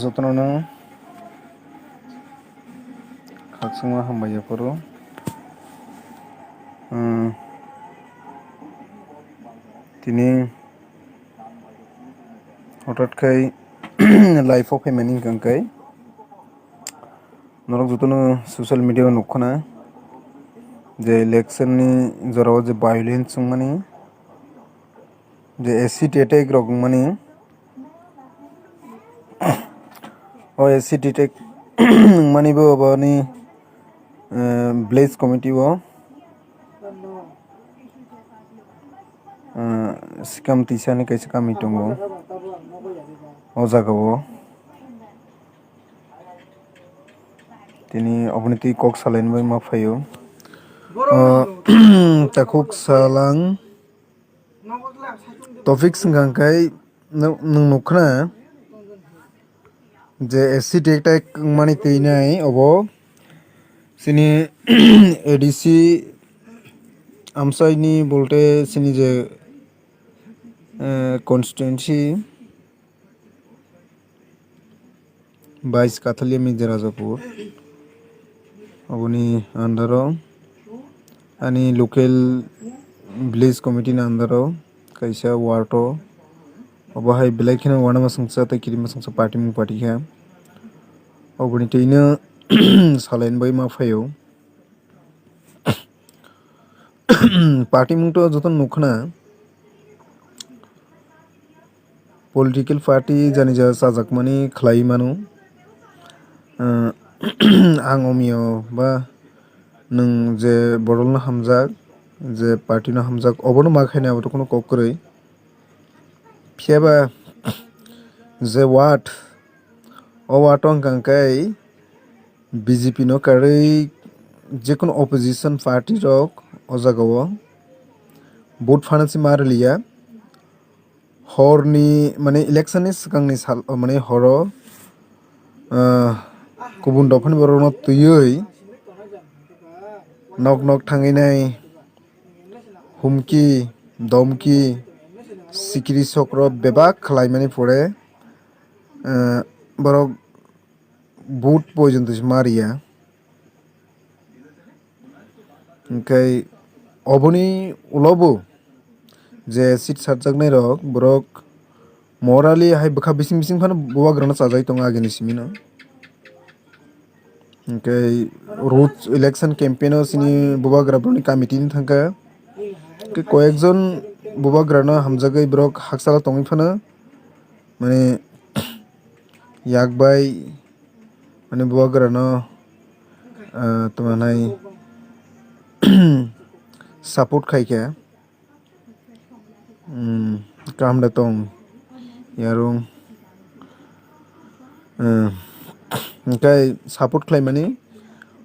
যত্নनो खाकसंमा हामबायफोरो दिनै हठाৎखाय लाइफआव फैमानि गांखाय नरक जतनो ससियल मीडिया नुखाना जे इलेक्शननि जराव जे भायोलेंस माने जे एसिड एटेक रग माने एसिड एटेक माने बो बानी ब्लेज कमिटी वो सिकाम तिसानि कैसे कामी दंगो ओ जागावो दिनै अबनति कक सालायनोबो मा फायो ताकुक सालां टपिक सिंगांखाय नों नुखना जे एसिड एटेक माने तैनाय अबो सिनि एडीसी आमसाइनि बोलते सिनि जे कन्स्टिट्युएंसी 22 काथलिया मिर्जा राजापुर अबनी अंडरो आणि लोकल विलेज कमिटी ना अंडरो कैसा वार्टो अब हाय बिलाइखिना वाना मसंसा तकिरि मसंसा पार्टी मु पार्टी है अबनी तैनो सालायन बाय मा फायो पार्टी मुंग तो जतन नुखना पॉलिटिकल पार्टी जानि जा साजाकमानि खलाई मानु आं अमिया बा नों जे बदलनो हामजाक जे पार्टीनो हामजाक अबनो माखायना अबतो कोनो ककरै फियाबा जे वाट ओ वाटों कांकाय बीजेपी नो कारै जेकुन ऑपोजिशन पार्टी रक ओ जागावो भोट फानसि मारलिया हरनि माने इलेक्शननि सिगांनि साल माने हरो गुबुन दफानि बरनो तुयै नक नक थांगिनाय हुमकी दमकी सिकिरि चक्र बेबाक खालायमानि फरे बरक भोट पयजन तुस मारिया ओंखाय अबनी उलावबो जे सीट सातजागनाय रक बरक मराली हाय बखा बिसिं बिसिं फानो बुवा ग्राना साजाय तंग आगेनि सिमिनो ओंखाय रूट इलेक्शन कैंपेन सिनि बुवा ग्राबनि कमिटिनि थांका के कयेकजन बुवा ग्राना हामजागै बरक हाकसाला तंगि फानो माने याकबाय माने बुवा ग्राना तमानाय सपोर्ट खायके काम datong yarung ओंखाय सापर्ट खालायमानि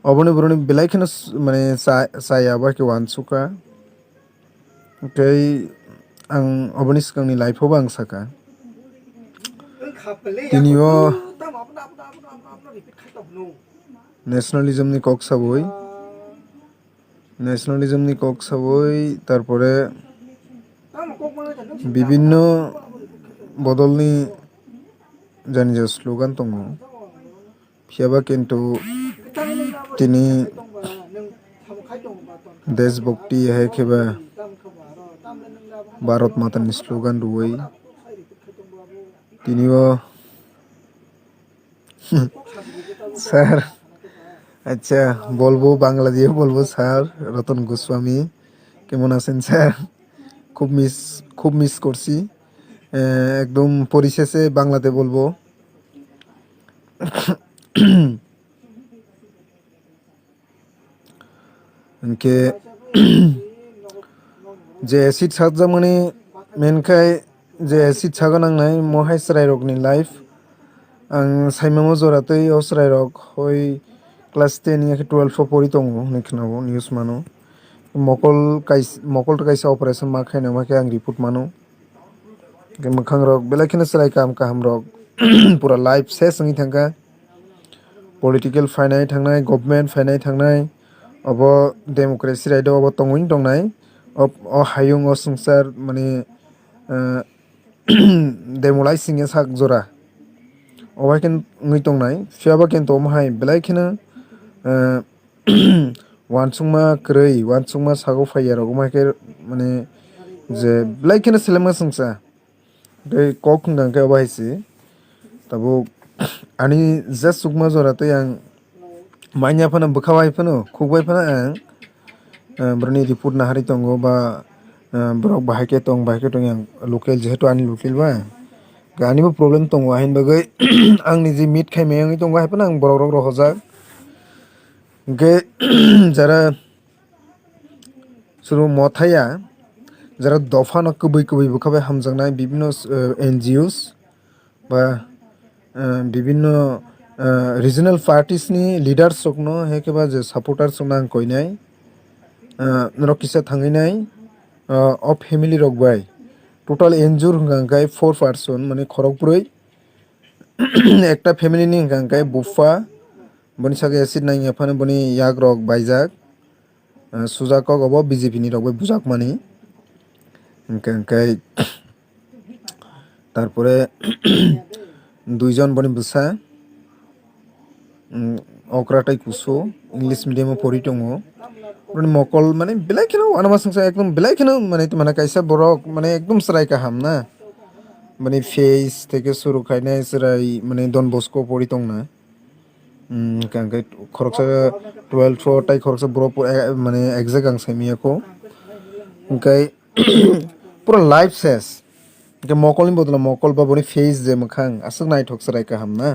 अबनि बरनि बिलाइखिनो माने साया बा के वानसुका ओंखाय आं अबनि सिगांनि लाइफआवबो आं साका दिनैयो नेशनलिज्मनि कक साबय तारपरे विभिन्न बदलनि जानि जा स्लोगान दङ फियाबा किन्तु तिनि देशभक्ति है केबा भारत मातानि स्लोगान दुवै तिनियो सर अच्छा बोलबो बांग्ला দিয়ে बोलबो স্যার রতন গোস্বামী কেমন আছেন স্যার খুব মিস করছি একদম পরিশেষে বাংলাতে বলবো इनके जे एसिड साजा माने मेनखाय जे एसिड सागा नांनाय महाय सराय रगनि लाइफ आं साइमामो जरातै ओ सराय रग हय क्लास 10 या 12 परि दंगो निखनाबो न्यूज मानो मकल काइसा ऑपरेशन मा खायना मा आं रिपोर्ट मानो के मखां रग बेलाखिनो सराय काम काहाम रग पूरा लाइफ से संगी थांगा पॉलिटिकल फाइनाय थांनाय गवर्नमेंट फाइनाय थांनाय अब डेमोक्रेसी राइट अब तंगुइन दंनाय अब हायुं संसार माने demolai singye sak jora obai ken ngui tongnai phiaba ken to mahai belai kheno wansungma kwrui wansungma sago faiya rok omai ke mane je belai kheno selengma sungsa tei kok hwnka hwnkhe obo haisi tabuk ani just sukma jora tei ang manya phano bwkhawai phano khukbai phano ang boroni report nahari tongo ba borok bahai ke tong yang local jehetu ani local ba ganibo problem tongo hain bagui angni je meet khai meyangui tongo hai phano ang borok rok rohojak hingke jara churu mothaya jara dofano kubui bwkhabai hamjaknai bibinno NGOs ba bibinno regional parties ni leaders rokno hekeba je supporters rok nang koinai norok kisa thanginai o family rok bai total injur hingkai 4 person mane khorokbrui ekta family ni hingkai buffa boni sage acid nangya phano boni yak rok baijak sujakok obo BJP ni rok bai bujakmani hingkai তারপরে দুইজন বনি বসা অকরাটাই কুসো English মিডিয়ামে পড়ি টঙ্গো মানে মকল মানে বেলাই খেলো আনামা সংসা একদম বেলাই খেলো মানে মানে কাইসা বরক মানে একদম সরাই কাহাম না মানে ফেস থেকে শুরু খাইনাই সরাই মানে ডন বস্কো পড়ি টং না কাঙ্কাই খরকসা 12 টাই খরকসা বড় মানে এক্সাক্ট আং সাইমিয়াকো কাই পুরো লাইফ শেষ mokol ni bodolo mokol ba boni face je makhang asuk nai thok sarai kaham na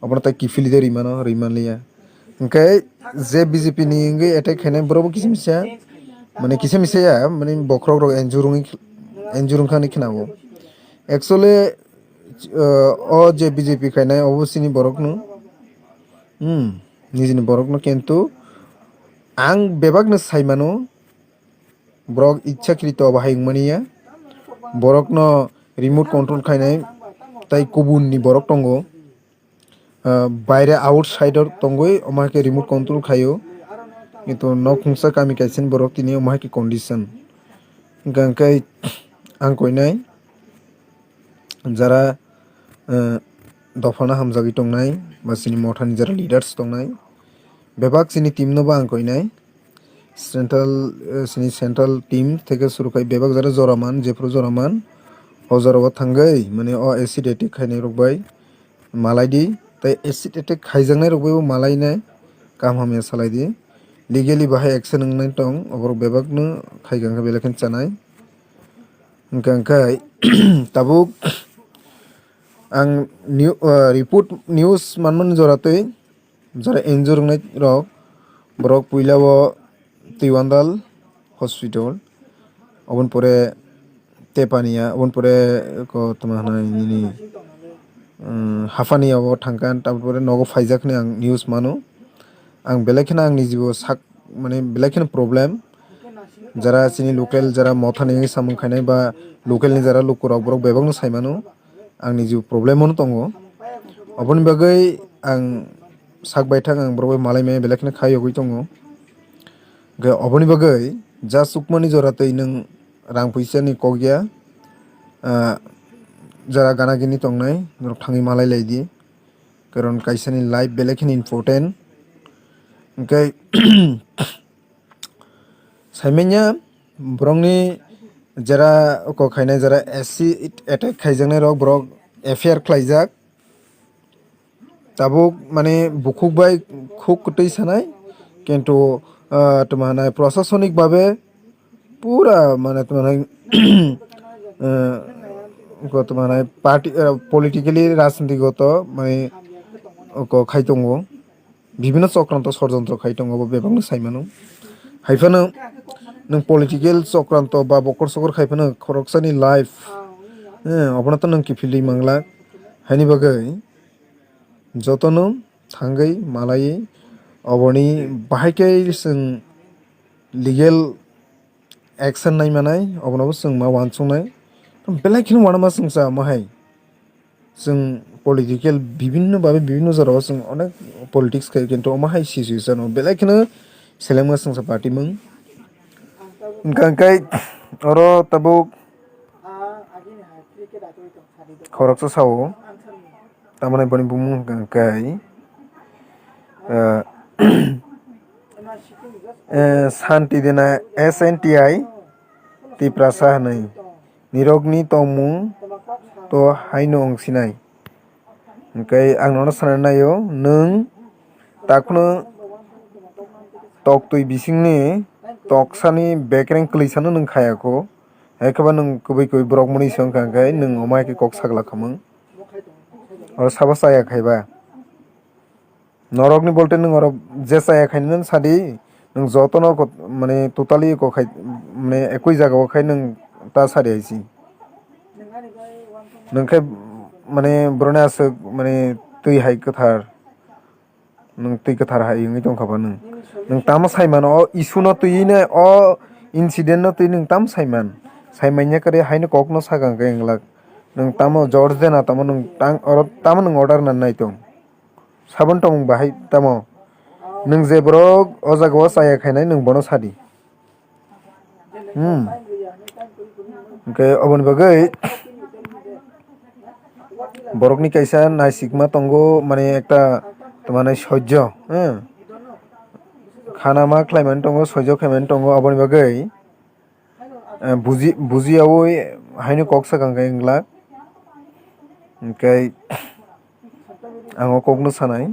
abona ta kifili de rimano rimanliya hingkai je BJP ni ngai attack khainai borobo kisimisa mane kisimisa ya mane bokrok rok enjurung khani khnabo actually o je BJP khainai obosini borok no nijini borok no kintu ang bebak no saimano borok ichhakrito bahai wngmaniya borok no remote control khainai tai kubun ni borok tongo baire outside tongoi omake remote control khayo কিন্তু নখুংসা কামি কাইছেন borok tini omake condition gangkai ang koinai jara dofana hamjagi tongnai ba sini mothani jara leaders tongnai bebak sini team no ba ang koinai central team থেকে শুরু kai bebak jara joraman jefru joraman hojaro thangai mane o acid attack khainai rok bai malai di tai acid attack khaijangnai rok bai malai nai kam hamya salai di legally bahai action ngai tong oborok bebak no khaigang belakhan chanai gangkai tabuk ang report news manman joratoi jara injur ngai rok borok puilao Tiwandal hospital obon pore tepania obon pore ko tomana ni hafani abo thangkan tampore nogo phaijakni ang news mano ang belekhna ang nijibo sak mane belekhna problem jara chini local jara mothani samung khainai ba local ni jara lukurok borok bebang no saimano ang nijibo problem mono tongo oboni bagai ang sak baithang ang borok malai me belekhna khayogoi tongo oboni bagai ja sukmani joratei nang rang puisa ni kogya jara gana gini tongnai norok thangi malai laidi karon kaisani life belekhin important okay saimenya borongni jara ko khainai jara acid attack khaijangnai rok borok FIR khlaijak tabuk mane bukhuk bai khuk kutui sanai কিন্তু তোমার প্রশাসনিক ভাবে পুরা মানে তোমার party politically রাজনীতিগত মানে খাইতঙ্গো বিভিন্ন চক্রান্ত ষড়যন্ত্র খাইতঙ্গো বেবাंनो সাইমানো হাইফানো নং পলিটিক্যাল চক্রান্ত বা বকর সকর খাইফানো খরকসানি লাইফ অবনা তো নং কি ফিলি মাংলা হাইনি বাগै যতনো থাঙ্গै মালাই অবনি বাহাইkai जों legal action nai manai obonabo जों ma wansongnai belaikhino wanama sungsa mahai जों political bibinno babe bibinno jarao जों onek politics khai kintu mahai situation o belaikhino selengma sungsa party mung gangkai oro tabuk khorok sao tamane bani bumung kai santi dina SNTI Tipra sahanai nirogni tongmung to haino ongsinai kai ang nono sananayo nung takno tok tui bisingni toksani bekreng klisano nung khayako ekaba nung kubai kubai brok muni songkang kai nung omai ke kok sagla khamung or saba saya khaiba norok ni bolte nung oro je saya khainin sadi nung jotono mane totally ko khai mane ekoi jaga o khai nung ta sadi aisi nung khai mane brona asuk mane tui hai kathar nung tui kathar hai ngi tong khaba nung tam saiman o issue no tui ne o incident no tui nung tam saiman saimanya kare haino kok no sagang ka englak nung tamo George na tamo nung tang or tamo nung order na nai tong sabon tong bahai tamo nung je brok o jaga o saya khainai nung bono sadi okay oboni bagai borokni kaisa naisikma tongo mane ekta tomane sojjo khana ma khlaiman tongo sojjo khlaiman tongo oboni bagai bujiawoi haino kok sakang ka englak okay ango kokno sanai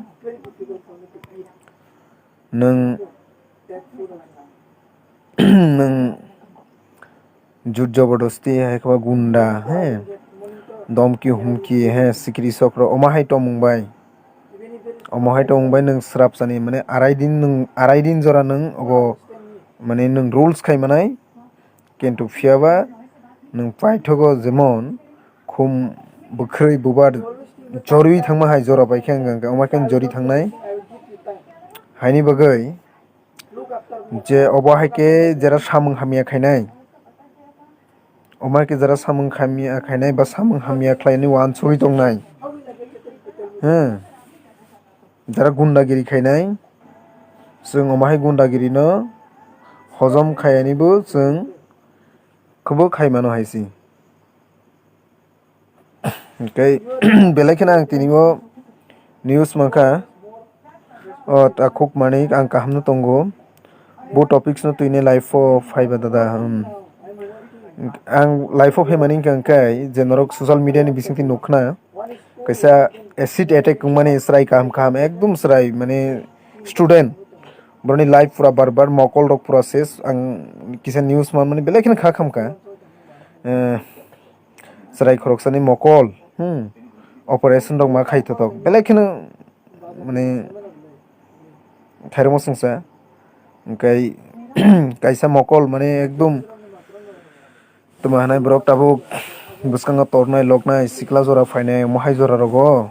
nung nung jut jabardasti hai gunda domki humki sikri sokro omahai tomungbai nung srap sani mane arai din jora nung ogo mane nung rules khai manai kintu phiaba nung paithogo jemon khum bukhrui bubar jorui thangma hai jora bai khang gang omakan jori thangnai haini bagai je obo haike jera samung hamia khainai omaike jera samung hamia khainai ba samung hamia khlaini wan sui tongnai jera gundagiri khainai jeng omahai gundagiri no hojom khayani bo jeng kubo khaimano haisi okay belai khena ang tinio news mangkha o ta khuk mani ang kaham no tongo bo topics no tuine life o phaiba dada ang life of hemani kangkai je norok social media ni bisingti nukna kaisa acid attack mane srai kaham ekdum srai mane student borni life pura barbar mokol rok pura ses ang kisa news mane belai khena kha khamka srai khoroksani mokol operation rok ma khai thotok belai khena mane thairmo sungsa kai kaisa mokol mane ekdum tuma hanai brok tabuk buskango tornai loknai sikla jora phainai mohai jora rogo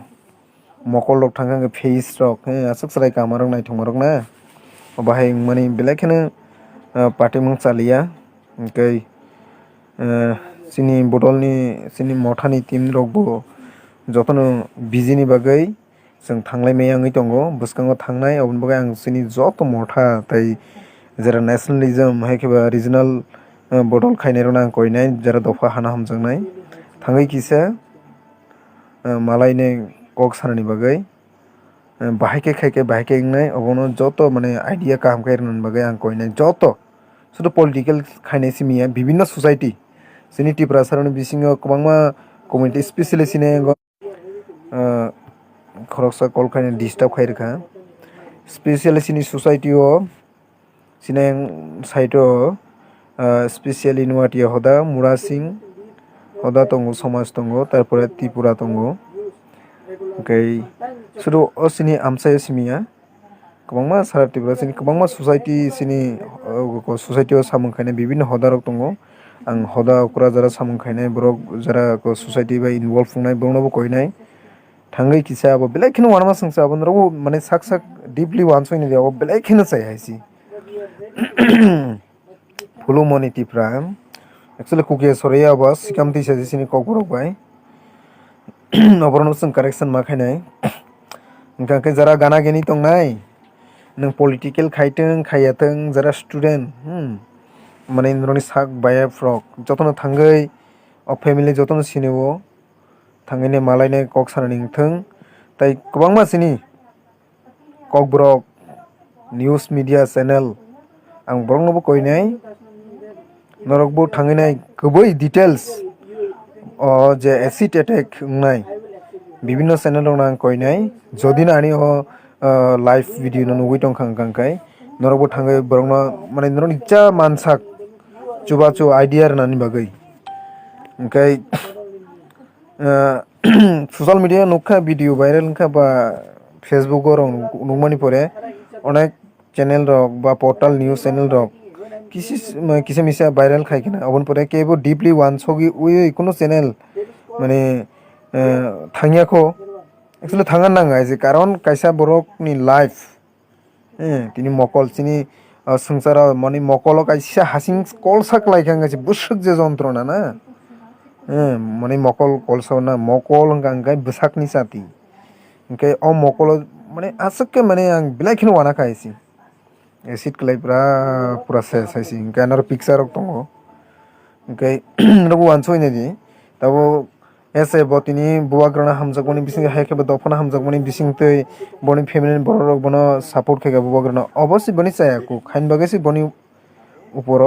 mokol rok thangkang face rok asuk srai kamarok nai thongmarok na bahai mani belai khena party mung chalia kai sini bodolni sini mothani team rok bo jotono bijini bagai jeng thanglai mei angoi tongo buskango thangnai oboni bagai ang sini joto motha tai jera nationalism haikeba regional bodol khainai rok ang koinai jera dofa hana hamjangnai thangai kisa malai ne kok sanani bagai bahai ke khaike bahai ke ngnai obono joto mane idea kaham kai rnan bagai ang koinai joto sudo political khainai simia bibinno society sini Tipra saroni bisingo kwbangma community specialist ne khoroksa kol khainai disturb khairkha specialist ni society o sineng site o specially Noatia hoda murasing hoda tongo somaj tongo tarpore Tipra tongo okay sudo osini amsai simia kwbangma sara Tipra sini kwbangma society sini society o samung khainai bibinno hoda rok tongo ang hoda ukra jara samung khainai borok jara society bai involve fungnai borno bo koinai thangai kisa abo belai kheno wanama sungsa abo noro mane sak deeply wansoi ni abo belai kheno chai haisi Wngmani Tipra actually kukia sorry abo sikam tisa sini kokborok bai oborno sung correction ma khainai engka ke jara gana geni tongnai nung political khaiteng khayateng jara student mane nroni sak baya frog jotono thangai o family jotono sineo थाङैनो मालायनो कक सानानै थों ताई गोबां मानसिनि कक book news media channel आं बरंनोबो कयनाय नरकबो थाङैनाय गुबै डिटेल्स जे एसिड एटेक होननाय বিভিন্ন চ্যানেল आं कयनाय যদি না आनी लाइव भिडिअ नुबोई दंखांखाय नरकबो थाङै बरंनो माने नरक इच्चा मानसाक चुबाचु आइडिया रनानि बागै ओंखाय सोशल मीडिया नुखा भिडिअ भाइरल नुखा बा फेसबुक रंग नुमानि परे अनेक चैनल रक बा पोर्टल न्यूज चैनल रक किसी मिसा भाइरल खाइकिना अबन परे केबो डीपली वन सगी उई कोनो चैनल माने थांगियाखौ एक्चुअली थांगा नांगा जे कारण कायसा बरकनि लाइफ तिनी मकल सिनी संसारा माने मकल कायसा हासिं कल sak लाइखांगासे बुसुक जे जन्त्रना ना माने मकल कलसाव ना मकल हंगांगाय बुसाकनि साथि ओंखाय अ मकल माने आसक्के माने आं बिलाइखिनो वाना खायसि एसिड क्लाइब्रा पूरा सेस हायसि ओंखाय आरो पिक्चार दङ ओंखाय नबो वानसयनाय दि दाबो ऐसे बतिनी बुवाग्रना हामजागमनि बिसिं हायखेबो दफना हामजागमनि बिसिंतै बनि फेमिलि बरक बनो सापर्ट खेगा बुवाग्रना अवश्य बनि चायाकु खाइन बागैसि बनि ऊपर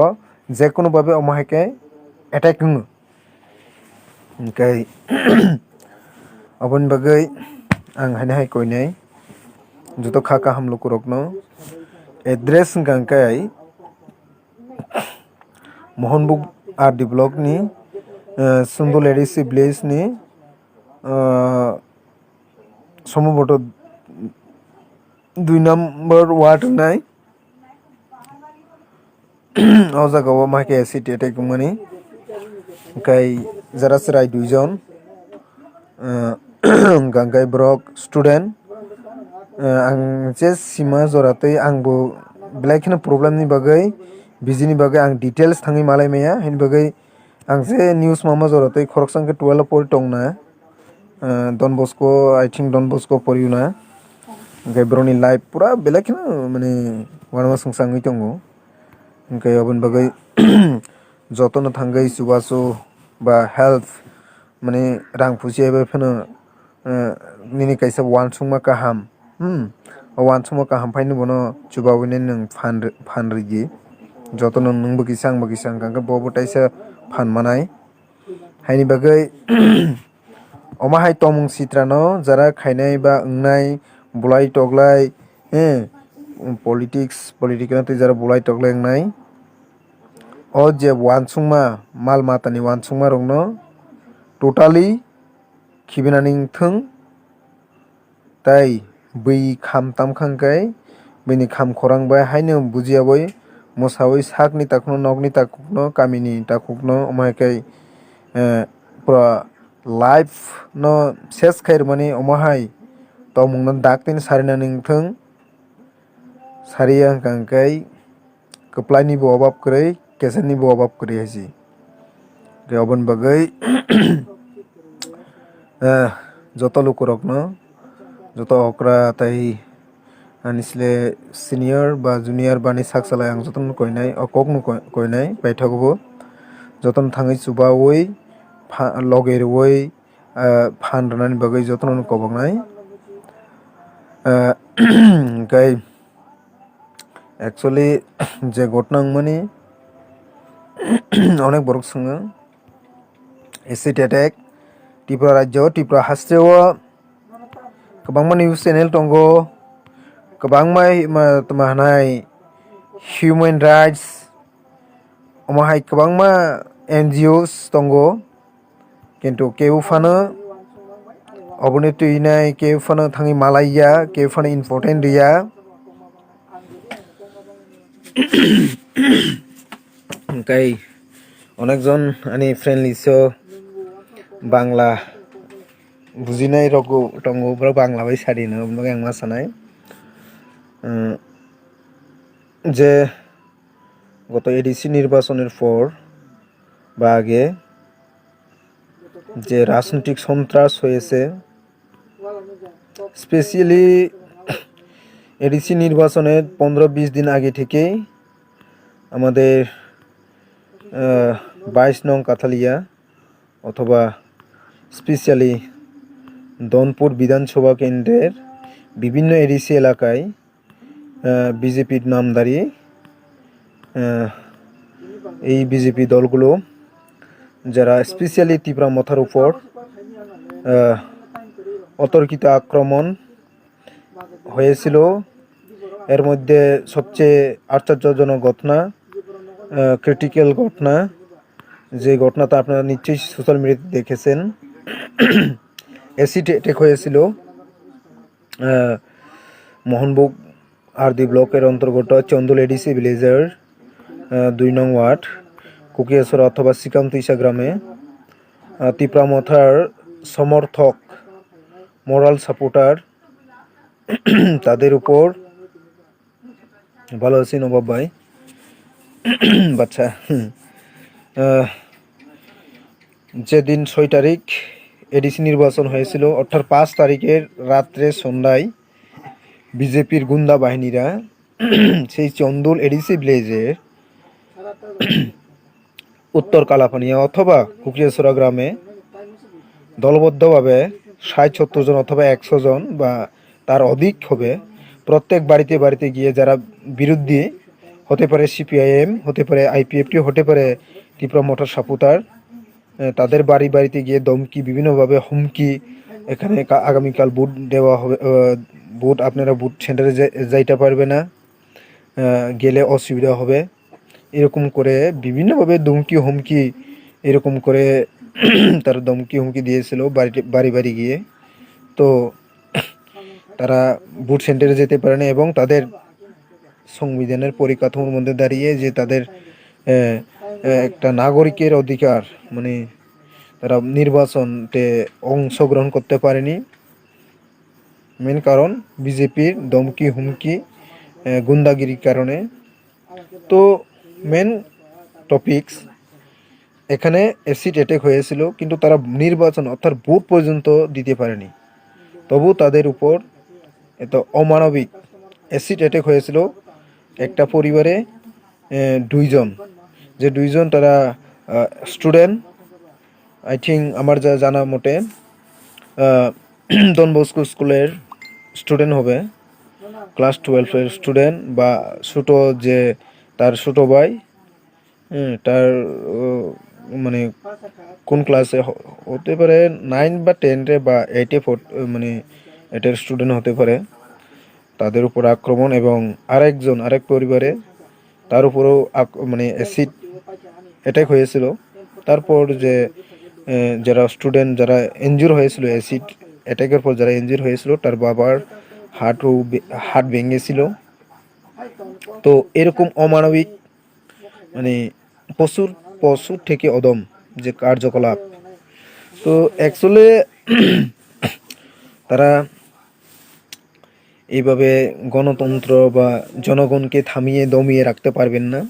जे कोनो भाबे अमाहायके एटेक होङो ओंखाय अबन बागै आं हायनाहाय कयनाय जुतो खाका हामलुक रकनो एड्रेस गांकाय मोहनबुक आरडी ब्लॉक नि सुंदल एडिसी ब्लेस नि सम्भवत 2 नम्बर वार्ड नाय अ जागाव माके एसिड एटेक माने ओंखाय जरा सराय 2 जन गांगाय ब्रक स्टूडेंट आं जे सिमा जरातै आंबो ब्लाइखिनो प्रब्लेमनि बागै बिजिनि बागै आं डिटेल्स थाङै मालायमाया हिन बागै आं जे न्यूज मामा जरातै खरकसंके 12 पॉइंट दंना Don Bosco I think Don Bosco परियुना ओंखाय ब्रनि लाइफ पूरा बेलेगखिनो माने वानमा संसाङै दङ ओंखाय अबन बागै जतन थांगै सुबासु बा हेल्थ माने रां फुसियाबो फनो निनि कायसा वानसुमा काहाम वानसुमा काहाम फाइनो बनो चुबावने नों फानरिगि जतन नोंबो किसां बगिसां गांगा बबटाइसा फान मानाय हायनि बागै अमाहाय तमुं सित्रानो जरा खायनाय बा ओंनाय बुलाय टगलाय पॉलिटिकल जरा बुलाय टगलाय ओंनाय ओ जे वानसुमा माल मातानि वानसुमा रंनो टोटाली खिबिनानै थों ताई बै खाम ताम खांखाय बैनि खाम खरां बाय हायनो बुजियाबै मोसावै साकनि ताकनो नगनि ताकनो कामिनि ताकुकनो अमायकाय पूरा life no ses khair mani omahai tomung no daktin sarina ningthung sariya kangkai khwlai ni bo obab kwrui kesan ni bo obab kwrui haisi obon bagai joto lukurok no joto okra tai anisle senior ba junior bani saksalai ang joton koinai okok no koinai paithagobo joton thangai chubawi logoi rwoi fan rwnani bagui jotono no kobognai ओमफ्राय actually जे घटना वंगमानि अनेक बरक सोङो acid attack Tripura राज्य Tripura हास्ट्रेआव गोबांमा news channel दङ गोबांमा मानाय human rights अमाहाय गोबांमा एनजिअस दङ किन्तु केउफानो अबनि तुइनाय केउफानो थाङि मालाया केउफानो इम्पोर्टेन्ट रिया ओंखाय अनेकजन आंनि फ्रेन्डलिसो बांला बुजिनाय रगु दङ बांला बाय सारिनो आं मा सानाय যে গত এডিসি নির্বাচনের পর বা আগে যে রাজনৈতিক সন্ত্রাস হয়েছে স্পেশালি এডিসি নির্বাচনের 15-20 দিন আগে থেকেই আমাদের 22 নং কাঠালিয়া অথবা স্পেশালি দনপুর বিধানসভা কেন্দ্রের বিভিন্ন এডিসি এলাকায় বিজেপির নামধারী এই বিজেপি দলগুলো যারা স্পেশালি ত্রিপুরা মাথার উপর অতর্কিত আক্রমণ হয়েছিল। এর মধ্যে সবচেয়ে আশ্চর্যজনক ঘটনা, ক্রিটিক্যাল ঘটনা, যে ঘটনাটা আপনারা নিশ্চয়ই সোশ্যাল মিডিয়াতে দেখেছেন, অ্যাসিড অ্যাটাক হয়েছিল মোহনবুক আরদি ব্লকের অন্তর্গত চন্দুল এডিসি ভিলেজের 2 নং ওয়ার্ড কুকিয়াছড়া অথবা সিকামতুইসা গ্রামে ত্রিপুরা মাথার সমর্থক মোরাল সাপোর্টার তাদের উপর ভালো আছি নবাব ভাই বাচ্চা যেদিন 6 তারিখ এডিসি নির্বাচন হয়েছিল, অর্থাৎ 5 তারিখের রাত্রে সন্ধ্যায় বিজেপির গুন্ডা বাহিনীরা সেই চন্দুল এডিসি ভিলেজে উত্তর কালাপানিয়া অথবা কুকিয়াছড়া গ্রামে দলবদ্ধভাবে 60-70 জন অথবা 100 জন বা তার অধিক হবে, প্রত্যেক বাড়িতে বাড়িতে গিয়ে যারা বিরোধী, হতে পারে সিপিআইএম, হতে পারে আইপিএফটি, হতে পারে ত্রিপুরা মোটর সাপোর্টার, তাদের বাড়ি বাড়িতে গিয়ে ধমকি, বিভিন্নভাবে হুমকি, এখানে আগামীকাল ভোট দেওয়া হবে, ভোট আপনারা ভোট সেন্টারে যাইতে পারবে না, গেলে অসুবিধা হবে, এরকম করে বিভিন্নভাবে ধমকি হুমকি এরকম করে তারা ধমকি হুমকি দিয়েছিল বাড়ি বাড়ি গিয়ে। তো তারা ভোট সেন্টারে যেতে পারে না এবং তাদের সংবিধানের পরিকাঠামোর মধ্যে দাঁড়িয়ে যে তাদের একটা নাগরিকের অধিকার, মানে তারা নির্বাচনতে অংশগ্রহণ করতে পারেনি। মেন কারণ বিজেপির ধমকি হুমকি গুন্ডাগিরির কারণে। তো মেন টপিকস, এখানে অ্যাসিড অ্যাটাক হয়েছিল, কিন্তু তারা নির্বাচন অর্থাৎ ভোট পর্যন্ত দিতে পারেনি, তবু তাদের উপর এত অমানবিক অ্যাসিড অ্যাটাক হয়েছিল। একটা পরিবারে 2 জন, যে 2 জন তারা স্টুডেন্ট, আই থিঙ্ক আমার যা জানা মতে ডন বস্কো স্কুলের স্টুডেন্ট হবে, ক্লাস 12-এর স্টুডেন্ট, বা ছোটো যে তার ছোটো ভাই, তার মানে কোন ক্লাসে হতে পারে, 9 বা 10 বা 8-এ মানে 8-এর স্টুডেন্ট হতে পারে, তাদের উপর আক্রমণ। এবং আরেক পরিবারে তার উপরেও মানে অ্যাসিড অ্যাটাক হয়েছিল। তারপর যে যারা স্টুডেন্ট যারা ইনজুর হয়েছিল অ্যাসিড অ্যাটাকের পর, যারা ইনজুর হয়েছিল, তার বাবার হার্ট ভেঙেছিল। তো এরকম অমানবিক, মানে পশুর থেকে অদম যে কার্যকলাপ। তো অ্যাকচুয়ালি তারা এইভাবে গণতন্ত্র বা জনগণকে থামিয়ে দমিয়ে রাখতে পারবেন না।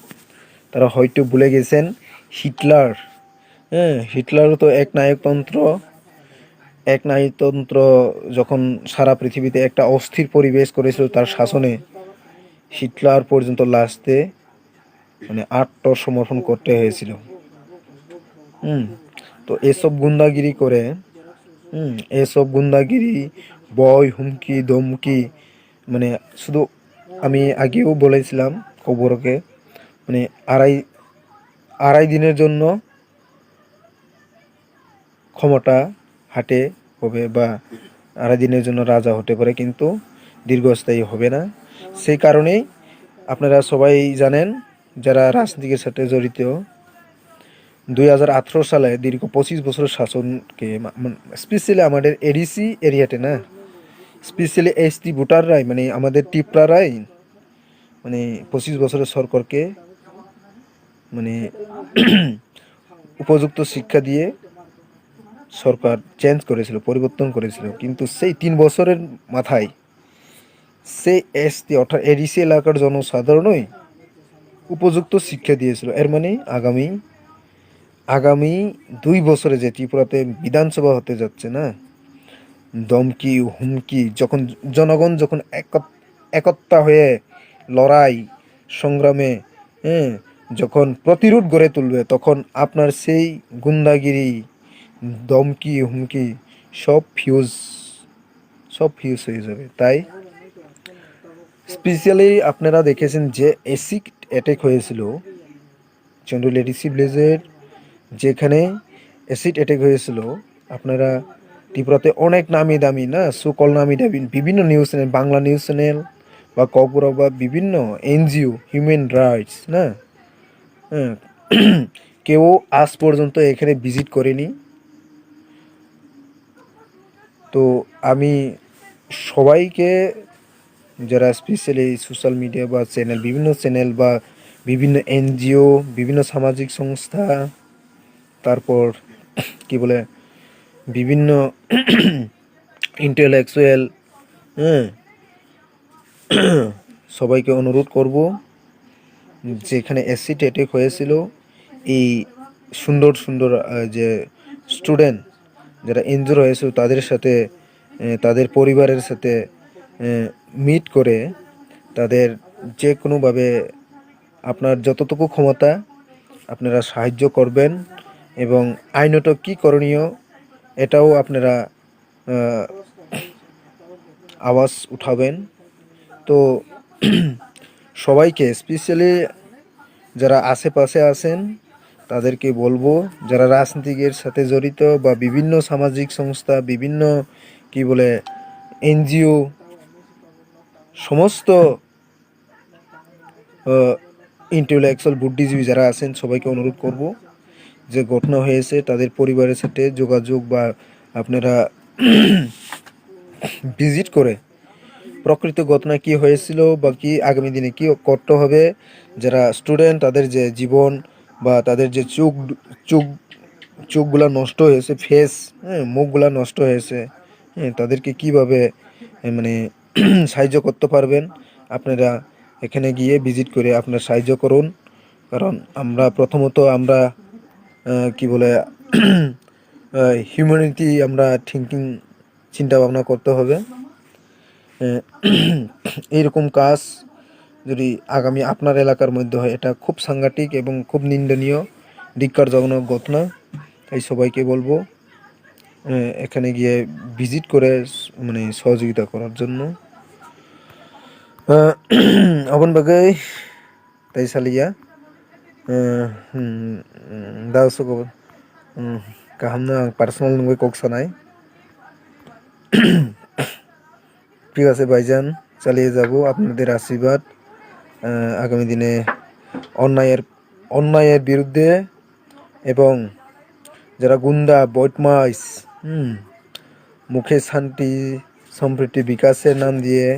তারা হয়তো ভুলে গেছেন হিটলারও তো এক নায়কতন্ত্র যখন সারা পৃথিবীতে একটা অস্থির পরিবেশ করেছিল তার শাসনে, হিটলার পর্যন্ত লাস্টে মানে আত্মসমর্পণ করতে হয়েছিল। তো এসব গুন্ডাগিরি, ভয়, হুমকি ধমকি, মানে শুধু আমি আগেও বলেছিলাম খবরকে, মানে আড়াই দিনের জন্য ক্ষমতা হাটে হবে বা আড়াই দিনের জন্য রাজা হতে পারে, কিন্তু দীর্ঘস্থায়ী হবে না। সেই কারণেই আপনারা সবাই জানেন যারা রাজনীতির সাথে জড়িত, 2018 সালে দীর্ঘ 25 বছরের শাসনকে, স্পেশালি আমাদের এডিসি এরিয়াতে না, স্পেশালি এসটি ভোটাররাই, মানে আমাদের টিপ্রারাই, মানে 25 বছরের সরকারকে মানে উপযুক্ত শিক্ষা দিয়ে সরকার চেঞ্জ করেছিল, পরিবর্তন করেছিল। কিন্তু সেই 3 বছরের মাথায় সেই এসটি অর্থাৎ এডিসি এলাকার জনসাধারণই উপযুক্ত শিক্ষা দিয়েছিল। এর মানে আগামী 2 বছরে যে ত্রিপুরাতে বিধানসভা হতে যাচ্ছে না, ধমকি হুমকি যখন জনগণ যখন একতা হয়ে লড়াই সংগ্রামে যখন প্রতিরোধ গড়ে তুলবে, তখন আপনার সেই গুন্ডাগিরি ধমকি হুমকি সব ফিউজ হয়ে যাবে। তাই স্পেশালি আপনারা দেখেছেন যে অ্যাসিড অ্যাটাক হয়েছিল চন্দ্রলেডিসি ভিলেজের, যেখানে অ্যাসিড অ্যাটাক হয়েছিল। আপনারা ত্রিপুরাতে অনেক নামি দামি না সুকল নামি দামি বিভিন্ন news channel, Bangla news channel বা ককবরক বা বিভিন্ন এনজিও হিউম্যান রাইটস না, হ্যাঁ, কেউ আজ পর্যন্ত এখানে ভিজিট করেনি। তো আমি সবাইকে, যারা স্পেশালি সোশ্যাল মিডিয়া বা চ্যানেল, বিভিন্ন চ্যানেল বা বিভিন্ন এনজিও, বিভিন্ন সামাজিক সংস্থা, তারপর কি বলে বিভিন্ন ইন্টেলেকচুয়াল, হ্যাঁ, সবাইকে অনুরোধ করব, যেখানে অ্যাসিড অ্যাটাক হয়েছিল এই সুন্দর সুন্দর যে স্টুডেন্ট যারা ইনজুর হয়েছিল তাদের সাথে, তাদের পরিবারের সাথে মিট করে তাদের যে কোনোভাবে আপনার যতটুকু ক্ষমতা আপনারা সাহায্য করবেন, এবং আইনত কী করণীয় এটাও আপনারা আওয়াজ উঠাবেন। তো সবাইকে, স্পেশালি যারা আশেপাশে আছেন তাদেরকে বলবো, যারা রাজনীতিকের সাথে জড়িত বা বিভিন্ন সামাজিক সংস্থা, বিভিন্ন কি বলে এনজিও, সমস্ত ইন্টেলেকচুয়াল বুদ্ধিজীবী যারা আছেন সবাইকে অনুরোধ করব যে ঘটনা হয়েছে তাদের পরিবারের সাথে যোগাযোগ বা আপনারা ভিজিট করে প্রকৃত ঘটনা কী হয়েছিল বা কি আগামী দিনে কী করতে হবে, যারা স্টুডেন্ট তাদের যে জীবন বা তাদের যে চোখ চোখগুলা নষ্ট হয়েছে, ফেস, হ্যাঁ, মুখগুলা নষ্ট হয়েছে, হ্যাঁ, তাদেরকে কীভাবে মানে সাহায্য করতে পারবেন, আপনারা এখানে গিয়ে ভিজিট করে আপনারা সাহায্য করুন। কারণ আমরা প্রথমত আমরা কি বলে হিউম্যানিটি আমরা চিন্তা ভাবনা করতে হবে। এইরকম কাজ যদি আগামী আপনার এলাকার মধ্যে হয় এটা খুব সাংঘাতিক এবং খুব নিন্দনীয়, ধিক্কারজনক ঘটনা। তাই সবাইকে বলবো এখানে গিয়ে ভিজিট করে মানে সহযোগিতা করার জন্য। abon bagai tai salia দাও সুগো কাহামনা পার্সোনাল নঙ্গই কক সানাই। ঠিক আছে ভাইজান, চালিয়ে যাব আপনাদের আশীর্বাদ। আগামী দিনে অন্যায়ের বিরুদ্ধে এবং যারা গুন্ডা বদমাইশ, মুখে শান্তি সম্প্রীতি বিকাশের নাম দিয়ে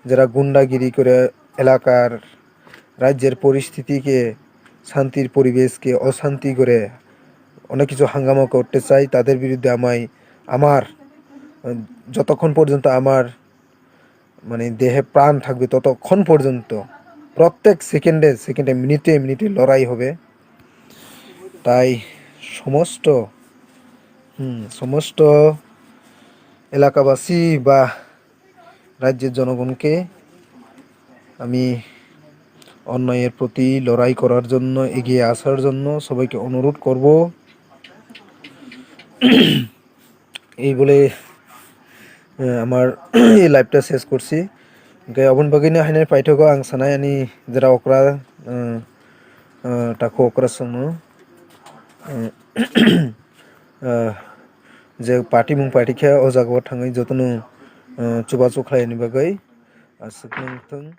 যারা গুন্ডাগিরি করে এলাকার রাজ্যের পরিস্থিতিকে, শান্তির পরিবেশকে অশান্তি করে অনেক কিছু হাঙ্গামা করতে চাই, তাদের বিরুদ্ধে আমার যতক্ষণ পর্যন্ত আমার মানে দেহে প্রাণ থাকবে ততক্ষণ পর্যন্ত প্রত্যেক সেকেন্ডে মিনিটে লড়াই হবে। তাই সমস্ত এলাকাবাসী বা রাজ্যের জনগণকে আমি অন্যায়ের প্রতি লড়াই করার জন্য, এগিয়ে আসার জন্য সবাইকে অনুরোধ করব। এই বলে আমার এই লাইভটা শেষ করছি। abon bagini hainai paithago ang sanai ani jara okra tako okra sangno je party mung party khe o jaga o thangai jotono chubachu khlaini bagai asuk nang thang।